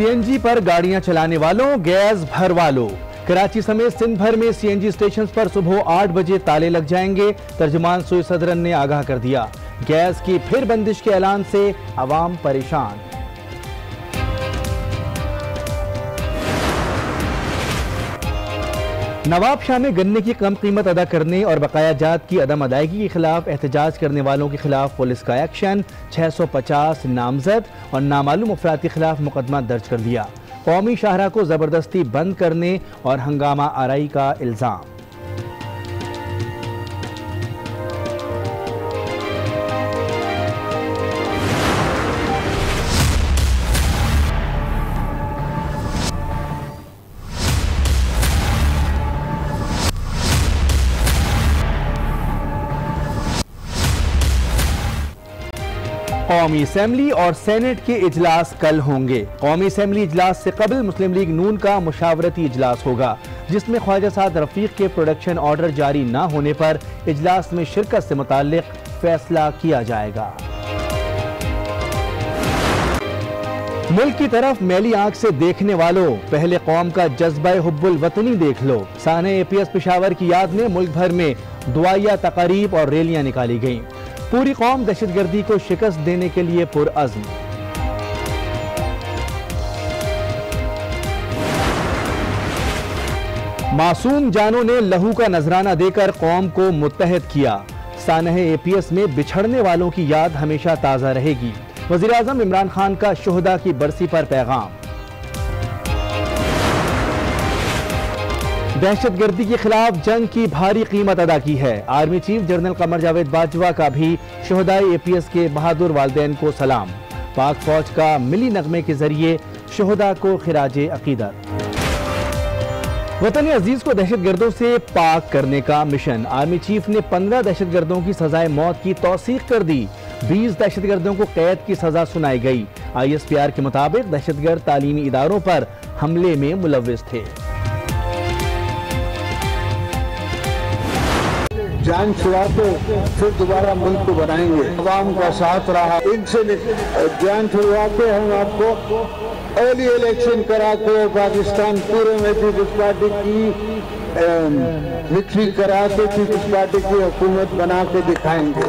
CNG पर गाड़ियां चलाने वालों, गैस भरवा लो। कराची समेत सिंध भर में सीएनजी स्टेशन पर सुबह 8 बजे ताले लग जाएंगे। तर्जुमान सोई सदरन ने आगाह कर दिया। गैस की फिर बंदिश के ऐलान से अवाम परेशान। नवाब शाह में गन्ने की कम कीमत अदा करने और बकाया जात की अदम अदायगी के खिलाफ एहतजाज करने वालों के खिलाफ पुलिस का एक्शन। 650 नामजद और नामालूम अफराद के खिलाफ मुकदमा दर्ज कर दिया। कौमी शाहरा को जबरदस्ती बंद करने और हंगामा आराई का इल्जाम। कौमी असेंबली और सेनेट के इजलास कल होंगे। कौमी असेंबली इजलास से कबल मुस्लिम लीग नून का मुशावरती इजलास होगा, जिसमें ख्वाजा साद रफीक के प्रोडक्शन ऑर्डर जारी न होने पर इजलास में शिरकत से मुताल्लिक फैसला किया जाएगा। मुल्क की तरफ मैली आंख से देखने वालों, पहले कौम का जज्बा हुब्बुल वतनी देख लो। साने APS पेशावर की याद में मुल्क भर में दुआया तकारीब और रैलियां निकाली गईं। पूरी कौम दहशतगर्दी को शिकस्त देने के लिए पुरअज़्म। मासूम जानों ने लहू का नजराना देकर कौम को मुत्तहद किया। सानह APS में बिछड़ने वालों की याद हमेशा ताज़ा रहेगी। वज़ीर आज़म इमरान खान का शुहदा की बरसी पर पैगाम। दहशतगर्दी के खिलाफ जंग की भारी कीमत अदा की है। Army chief general Qamar Javed Bajwa का भी शुहदाए APS के बहादुर वालिदैन को सलाम। पाक फौज का मिली नगमे के जरिए शुहदा को खिराजे अकीदत। वतन अजीज को दहशतगर्दों से पाक करने का मिशन। आर्मी चीफ ने 15 दहशतगर्दों की सजाए मौत की तौसीक कर दी। 20 दहशतगर्दों को कैद की सजा सुनाई गई। ISPR के मुताबिक दहशतगर्द तालीमी इदारों पर हमले में मुलव्विस थे। जान छुड़ा के फिर दोबारा मुल्क को बनाएंगे। अवाम का साथ रहा, इनसे जान छुड़वा के हम आपको अर्ली इलेक्शन करा के पाकिस्तान पूरे में पीपल्स पार्टी की विक्ट्री करा के पीपल्स पार्टी की हुकूमत बना के दिखाएंगे।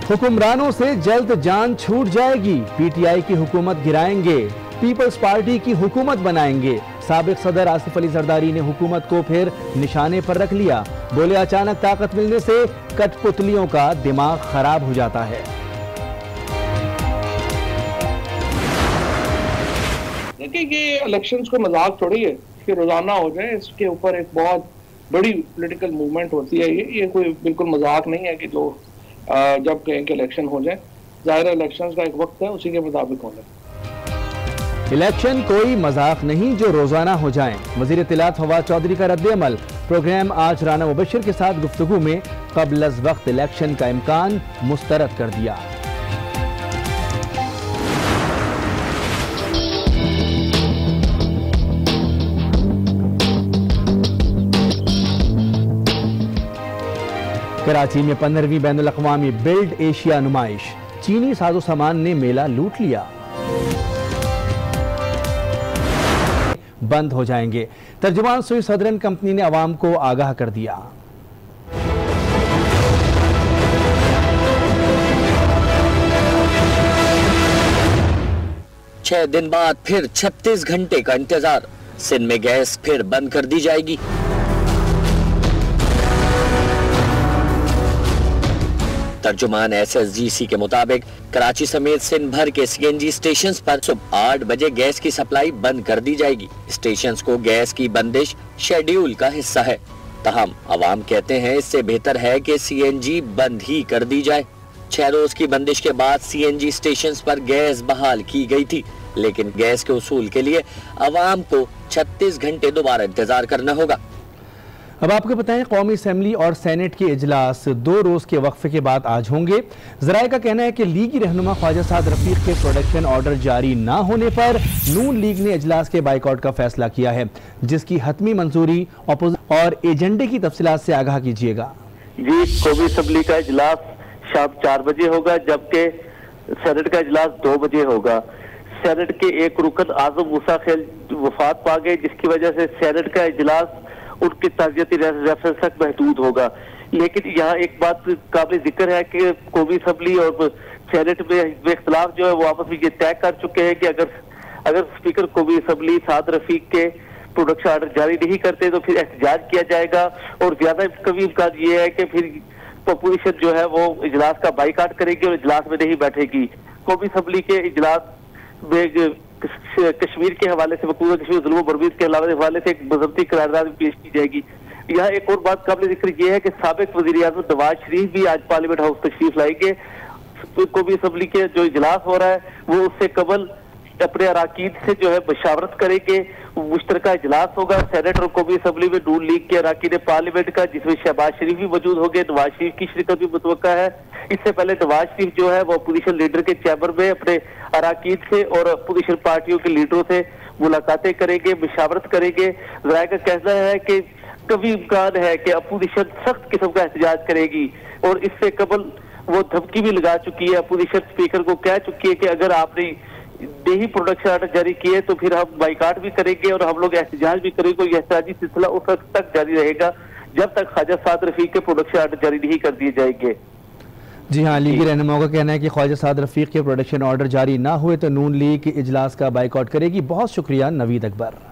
हुक्मरानों से जल्द जान छूट जाएगी। PTI की हुकूमत गिराएंगे, पीपल्स पार्टी की हुकूमत बनाएंगे। साबिक सदर आसिफ अली जरदारी ने हुकूमत को फिर निशाने पर रख लिया। बोले, अचानक ताकत मिलने से कठपुतलियों का दिमाग खराब हो जाता है। देखिए, ये इलेक्शंस को मजाक थोड़ी है कि रोजाना हो जाए। इसके ऊपर एक बहुत बड़ी पॉलिटिकल मूवमेंट होती है। ये कोई बिल्कुल मजाक नहीं है कि जो जब कहें कि इलेक्शन हो जाए। जाहिर इलेक्शंस का एक वक्त है, उसी के मुताबिक हो जाए। इलेक्शन कोई मजाक नहीं जो रोजाना हो जाएं। वजीर इत्तलात फवाद चौधरी का रद्द अमल। प्रोग्राम आज राना मुबशिर के साथ गुफ्तगू में कबल अज़ वक्त इलेक्शन का इम्कान मुस्तरद कर दिया। कराची में 15वीं बैनुल अक़वामी बिल्ड एशिया नुमाइश। चीनी साजो सामान ने मेला लूट लिया। बंद हो जाएंगे। तर्जुमान सोई सदरन कंपनी ने अवाम को आगाह कर दिया। छह दिन बाद फिर 36 घंटे का इंतजार। सिंध में गैस फिर बंद कर दी जाएगी। तर्जुमान SSGC के मुताबिक कराची समेत सिंध भर के CNG स्टेशंस पर सुबह 8 बजे गैस की सप्लाई बंद कर दी जाएगी। स्टेशंस को गैस की बंदिश शेड्यूल का हिस्सा है। तहम अवाम कहते हैं इससे बेहतर है कि CNG बंद ही कर दी जाए। 6 रोज की बंदिश के बाद CNG स्टेशंस पर गैस बहाल की गई थी, लेकिन गैस के उसूल के लिए अवाम को 36 घंटे दोबारा इंतजार करना होगा। अब आपको बताएं, कौमी असेंबली और सेनेट के इजलास 2 रोज के वक्फे के बाद आज होंगे। जराये का कहना है कि लीगी रहनुमा ख्वाजा साद रफीक के प्रोडक्शन ऑर्डर जारी न होने पर नून लीग ने इजलास के बाइकआउट का फैसला किया है, जिसकी हतमी मंजूरी और एजेंडे की तफसीलात से आगाह कीजिएगा। जी, कौमी असेंबली का इजलास शाम 4 बजे होगा, जबकि सेनेट का इजलास 2 बजे होगा। सेनेट के एक रुकन आजम मूसा खेल वफात पा गए, जिसकी वजह से सेनेट का इजलास उनके ताज़ियती रेफरेंस तक महदूद होगा। लेकिन यहाँ एक बात काबिल जिक्र है कि कौमी असम्बली और सेनेट में इख्तलाफ जो है वो आपस में ये तय कर चुके हैं कि अगर स्पीकर कौमी असम्बली साद रफीक के प्रोडक्शन ऑर्डर जारी नहीं करते तो फिर एहतजाज किया जाएगा, और ज्यादा कभी इम्कान ये है कि फिर अपोजिशन जो है वो इजलास का बाइकाट करेगी और इजलास में नहीं बैठेगी। कौमी असम्बली के इजलास में कश्मीर के हवाले से, मकबूजा कश्मीर जुल्म बरबीद के हवाले से एक मजहबी करारदाद पेश की जाएगी। यहाँ एक और बात काबिल जिक्र ये है कि साबिक वज़ीर आज़म नवाज शरीफ भी आज पार्लियामेंट हाउस तशरीफ लाएंगे। कौमी असम्बली के जो इजलास हो रहा है वो उससे कबल अपने अराकीन से जो है मशावरत करेंगे। मुश्तरका इजलास होगा सेनेट और कौमी असम्बली में नून लीग के अराकीन पार्लियामेंट का, जिसमें शहबाज शरीफ भी मौजूद होंगे, नवाज शरीफ की शिरकत भी मुतवक्का है। इससे पहले नवाज शरीफ जो है वो अपोजिशन लीडर के चैम्बर में अपने अराकीन से और अपोजिशन पार्टियों के लीडरों से मुलाकातें करेंगे, मशावरत करेंगे। ज़ाहिर का कहना है कि कभी इम्कान है कि अपोजिशन सख्त किस्म का एहतजाज करेगी, और इससे कबल वो धमकी भी लगा चुकी है, अपोजिशन स्पीकर को कह चुकी है कि अगर आपने नहीं प्रोडक्शन ऑर्डर जारी किए तो फिर हम बाइकाट भी करेंगे और हम लोग एहतजाज भी करेंगे। और यह एहतजाजी सिलसिला उस वक्त तक जारी रहेगा जब तक ख्वाजा साद रफीक के प्रोडक्शन ऑर्डर जारी नहीं कर दिए जाएंगे। जी हाँ, लीगी रहनुमाओं का कहना है कि ख्वाजा साद रफीक के प्रोडक्शन ऑर्डर जारी ना हुए तो नून लीग के इजलास का बाइकआउट करेगी। बहुत शुक्रिया नवीद अकबर।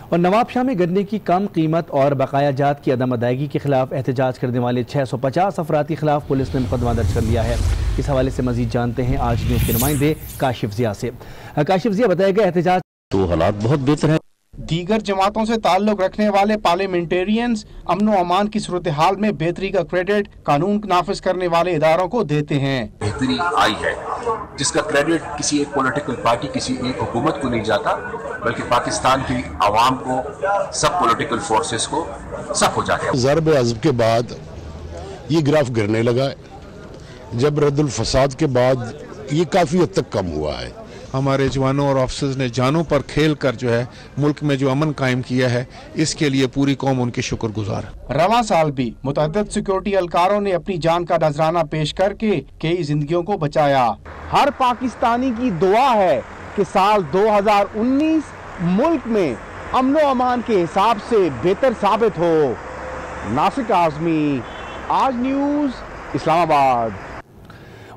और नवाबशाह में गन्ने की कम कीमत और बकाया जात की अदम अदायगी के खिलाफ एहतजाज करने वाले 650 अफराद के खिलाफ पुलिस ने मुकदमा दर्ज कर लिया है। इस हवाले से मजीद जानते हैं आज न्यूज़ के नुमाइंदे काशिफ जिया से। काशिफ जिया, बताएगा एहतजाज तो हालात बहुत बेहतर है। दीगर जमातों से ताल्लुक रखने वाले पार्लियामेंटेरियंस अमन व अमान की सूरत हाल में बेहतरी का क्रेडिट कानून नाफिज करने वाले इदारों को देते हैं। बेहतरी आई है जिसका क्रेडिट किसी एक पॉलिटिकल पार्टी, किसी एक हुकूमत को नहीं जाता, बल्कि पाकिस्तान की आवाम को, सब पॉलिटिकल फोर्सेस को, सब हो जाता है। ज़रब अज़ब के बाद ये ग्राफ गिरने लगा है, जब रद्दुल फसाद के बाद ये काफ़ी हद तक कम हुआ है। हमारे जवानों और ऑफिसर्स ने जानों पर खेल कर जो है मुल्क में जो अमन कायम किया है, इसके लिए पूरी कौम उनके शुक्रगुजार। रवां साल भी मुतअद्दिद सिक्योरिटी एहलकारों ने अपनी जान का नजराना पेश करके कई जिंदगियों को बचाया। हर पाकिस्तानी की दुआ है कि साल 2019 मुल्क में अमन व अमान के हिसाब से बेहतर साबित हो। नासिक आज़मी, आज न्यूज़, इस्लामाबाद।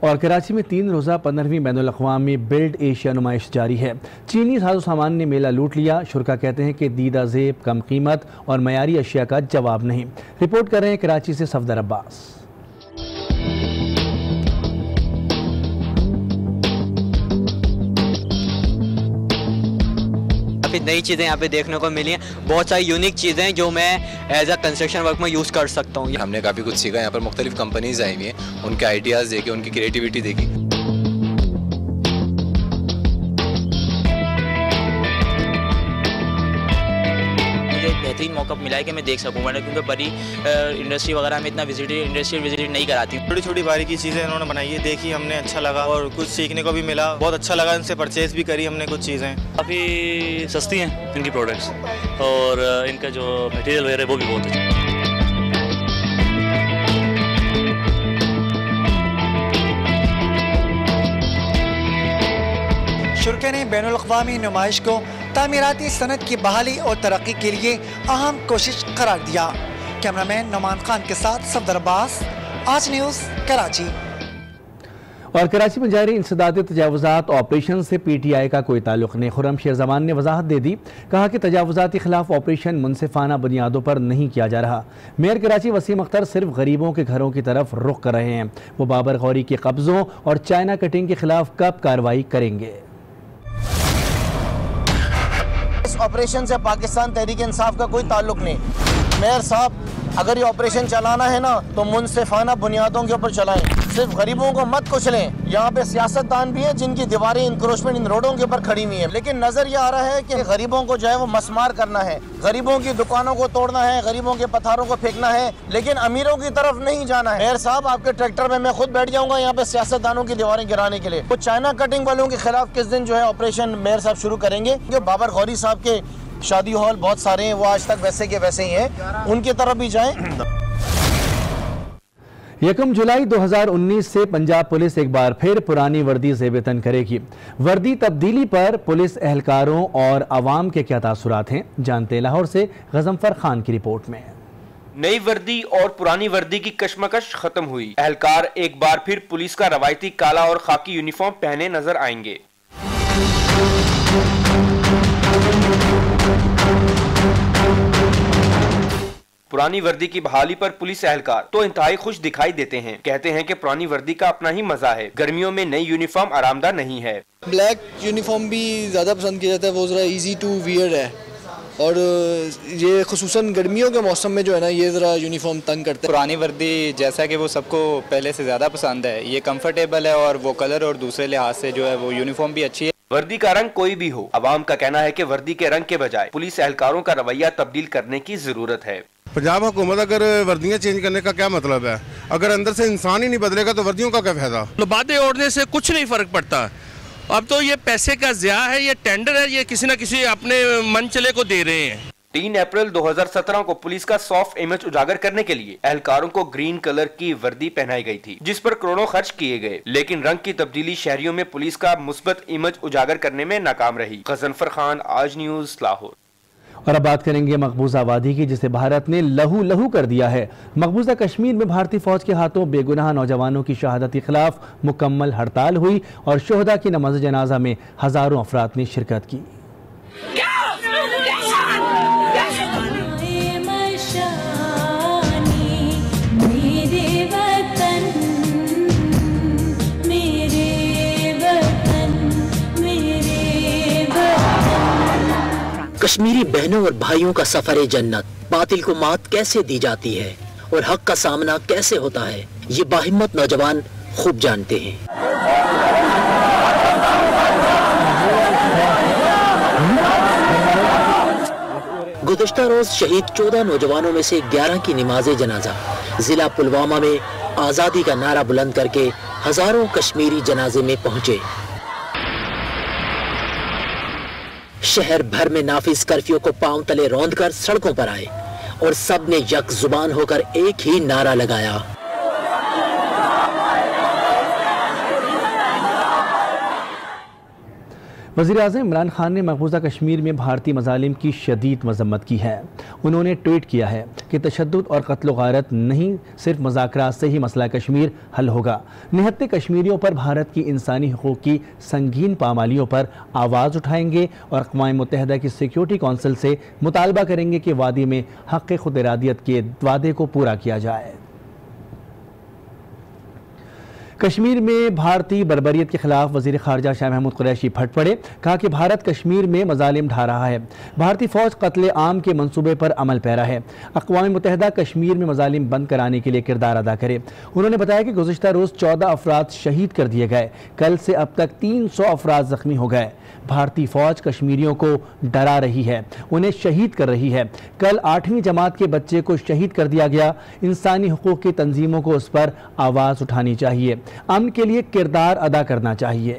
और कराची में 3 रोज़ा 15वीं बैनुल अक़वामी बिल्ड एशिया नुमाइश जारी है। चीनी साजो सामान ने मेला लूट लिया। शुरा कहते हैं कि दीदा ज़ेब, कम कीमत और मयारी अशिया का जवाब नहीं। रिपोर्ट कर रहे हैं कराची से सफदर अब्बास। काफ़ी नई चीज़ें यहाँ पे देखने को मिली हैं, बहुत सारी यूनिक चीज़ें जो मैं एज अ कंस्ट्रक्शन वर्क में यूज़ कर सकता हूँ। हमने काफ़ी कुछ सीखा, यहाँ पर मुख्तलिफ कंपनीज आई हुई हैं, उनके आइडियाज़ देखे, उनकी क्रिएटिविटी देखी। बेहतरीन मौका मिला है कि मैं देख सकूँ, वरना क्योंकि बड़ी इंडस्ट्री वगैरह में इतना इंडस्ट्रियल विजिट नहीं कराती। छोटी छोटी बारीकी चीज़ें इन्होंने बनाई है, देखी हमने, अच्छा लगा और कुछ सीखने को भी मिला, बहुत अच्छा लगा। इनसे परचेज भी करी हमने कुछ चीज़ें। काफ़ी सस्ती हैं इनकी प्रोडक्ट्स और इनका जो मटेरियल वगैरह वो भी बहुत अच्छा। शुरा ने बैनुल अक़वामी नुमाइश को तामीराती सनत की बहाली और तरक्की के लिए अहम कोशिश करार दिया। कैमरामैन नौमान खान के साथ सफदर अब्बास, आज न्यूज़, कराची। और कराची में जारी इंसदादी तजावुज़ात ऑपरेशन से PTI का कोई ताल्लुक नहीं। खुर्रम शेर जमान ने वजाहत दे दी, कहा कि तजावुज़ात के खिलाफ ऑपरेशन मुनसिफाना बुनियादों पर नहीं किया जा रहा। मेयर कराची वसीम अख्तर सिर्फ गरीबों के घरों की तरफ रुख कर रहे हैं। वो बाबर गौरी के कब्ज़ों और चाइना कटिंग के खिलाफ कब कार्रवाई करेंगे? इस ऑपरेशन से पाकिस्तान तहरीक इंसाफ का कोई ताल्लुक नहीं। मेयर साहब, अगर ये ऑपरेशन चलाना है ना तो मुनसिफाना बुनियादों के ऊपर चलाएं, सिर्फ गरीबों को मत कुचलें। यहाँ पे सियासतदान भी है जिनकी दीवारें इंक्रोचमेंट इन रोडों के ऊपर खड़ी हुई है, लेकिन नजर ये आ रहा है कि गरीबों को जो है वो मसमार करना है, गरीबों की दुकानों को तोड़ना है, गरीबों के पत्थरों को फेंकना है, लेकिन अमीरों की तरफ नहीं जाना है। मेयर साहब, आपके ट्रैक्टर में मैं खुद बैठ जाऊंगा यहाँ पे सियासतदानों की दीवारें गिराने के लिए। वो चाइना कटिंग वालों के खिलाफ किस दिन जो है ऑपरेशन मेयर साहब शुरू करेंगे? जो बाबर गौरी साहब के शादी हॉल बहुत सारे हैं, वो आज तक वैसे के वैसे ही हैं, उनकी तरफ भी जाएं। 1 जुलाई 2019 से पंजाब पुलिस एक बार फिर पुरानी वर्दी ज़ेब-ए-तन करेगी। वर्दी तब्दीली पर पुलिस एहलकारों और आवाम के क्या तासुरात हैं, जानते हैं लाहौर से गजनफर खान की रिपोर्ट में। नई वर्दी और पुरानी वर्दी की कशमकश खत्म हुई। एहलकार एक बार फिर पुलिस का रवायती काला और खाकी यूनिफॉर्म पहने नजर आएंगे। पुरानी वर्दी की बहाली पर पुलिस एहलकार तो इंतहाई खुश दिखाई देते हैं। कहते हैं कि पुरानी वर्दी का अपना ही मजा है। गर्मियों में नई यूनिफॉर्म आरामदाह नहीं है। ब्लैक यूनिफॉर्म भी ज्यादा पसंद किया जाता है, वो जरा इजी टू वियर है और ये खुसूसन गर्मियों के मौसम में जो है ना, ये जरा यूनिफॉर्म तंग करता है। पुरानी वर्दी जैसा कि वो सबको पहले से ज्यादा पसंद है, ये कंफर्टेबल है और वो कलर और दूसरे लिहाज से जो है वो यूनिफॉर्म भी अच्छी है। वर्दी का रंग कोई भी हो, अवाम का कहना है कि वर्दी के रंग के बजाय पुलिस एहलकारों का रवैया तब्दील करने की जरूरत है। पंजाब हुकूमत अगर वर्दियाँ चेंज करने का क्या मतलब है? अगर अंदर से इंसान ही नहीं बदलेगा तो वर्दियों का क्या फायदा? लबादे ओढ़ने से कुछ नहीं फर्क पड़ता। अब तो ये पैसे का ज़िया है, ये टेंडर है, ये किसी न किसी अपने मन चले को दे रहे हैं। 3 अप्रैल 2017 को पुलिस का सॉफ्ट इमेज उजागर करने के लिए एहलकारों को ग्रीन कलर की वर्दी पहनाई गई थी, जिस पर करोड़ों खर्च किए गए, लेकिन रंग की तब्दीली शहरियों में पुलिस का मुस्बत इमेज उजागर करने में नाकाम रही। गजनफर खान, आज न्यूज़, लाहौर। और अब बात करेंगे मकबूजा वादी की, जिसे भारत ने लहू लहू कर दिया है। मकबूजा कश्मीर में भारतीय फौज के हाथों बेगुनाह नौजवानों की शहादत के खिलाफ मुकम्मल हड़ताल हुई और शोहदा की नमाज जनाजा में हजारों अफराद ने शिरकत की। कश्मीरी बहनों और भाइयों का सफर जन्नत, बातिल को मात कैसे दी जाती है और हक का सामना कैसे होता है, ये बाहिम्मत नौजवान खूब जानते हैं। गुज़श्ता रोज शहीद 14 नौजवानों में से 11 की नमाज जनाजा जिला पुलवामा में आज़ादी का नारा बुलंद करके हजारों कश्मीरी जनाजे में पहुंचे। शहर भर में नाफिज कर्फ्यू को पांव तले रौंदकर सड़कों पर आए और सब ने यक जुबान होकर एक ही नारा लगाया। वज़ीर-ए-आज़म इमरान खान ने मकबूजा कश्मीर में भारतीय मज़ालिम की शदीद मज़म्मत की है। उन्होंने ट्वीट किया है कि तशद्दुद और कत्ल गारत नहीं, सिर्फ मुज़ाकरात से ही मसला कश्मीर हल होगा। निहत्ते कश्मीरियों पर भारत की इंसानी हुकूक की संगीन पामालियों पर आवाज़ उठाएंगे और अक़वाम मुत्तहिदा की सिक्योरिटी कौंसिल से मुतालबा करेंगे कि वादी में हक़ खुद इरादियत के वादे को पूरा किया जाए। कश्मीर में भारतीय बर्बरियत के खिलाफ वज़ीर ख़ारजा शाह महमूद कुरैशी फट पड़े। कहा कि भारत कश्मीर में मज़ालिम ढा रहा है। भारतीय फ़ौज कत्ले आम के मंसूबे पर अमल पैरा है। अक़वाम मुत्तहिदा कश्मीर में मज़ालिम बंद कराने के लिए किरदार अदा करे। उन्होंने बताया कि गुज़िश्ता रोज़ 14 अफराद शहीद कर दिए गए। कल से अब तक 300 अफराद ज़ख्मी हो गए। भारतीय फ़ौज कश्मीरियों को डरा रही है, उन्हें शहीद कर रही है। कल 8वीं जमात के बच्चे को शहीद कर दिया गया। इंसानी हुकूक की तंजीमों को उस पर आवाज़ उठानी चाहिए, अमन के लिए किरदार अदा करना चाहिए।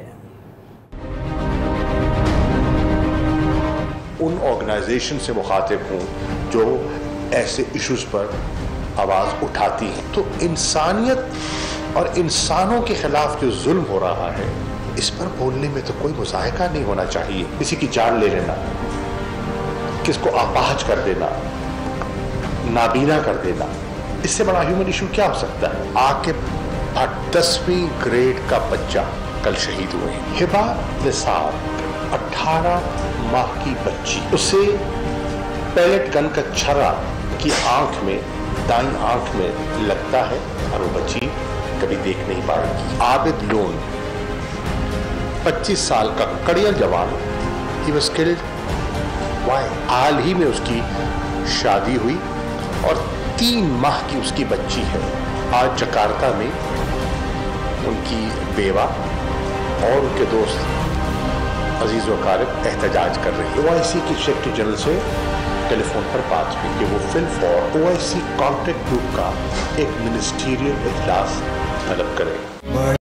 उन ऑर्गेनाइजेशन से मुखातिब हूँ जो ऐसे इश्यूज पर आवाज़ उठाती हैं। तो इंसानियत और इंसानों के खिलाफ जो जुल्म हो रहा है, इस पर बोलने में तो कोई मुज़ाहिका नहीं होना चाहिए। किसी की जान ले लेना, किसको अपाहज कर देना, नाबीना कर देना, इससे बड़ा ह्यूमन इशू क्या हो सकता है? आके 10वीं ग्रेड का बच्चा कल शहीद हुए। हिबा निसार 18 माह की बच्ची, उसे पैलेट गन का छर्रा की आंख में, दाईं आंख में लगता है और वो बच्ची कभी देख नहीं पाएगी। आबिद लोन 25 साल का कड़िया जवान, ही वाज किल्ड। वाई? हाल ही में उसकी शादी हुई और 3 माह की उसकी बच्ची है। आज जकार्ता में उनकी बेवा और उनके दोस्त अजीज व कारब एहतजाज कर रहे हैं। OIC की सेक्रेटरी जनरल से टेलीफोन पर बात हुई कि वो fill for OIC contract group का एक मिनिस्टीरियल इजलास तलब करें।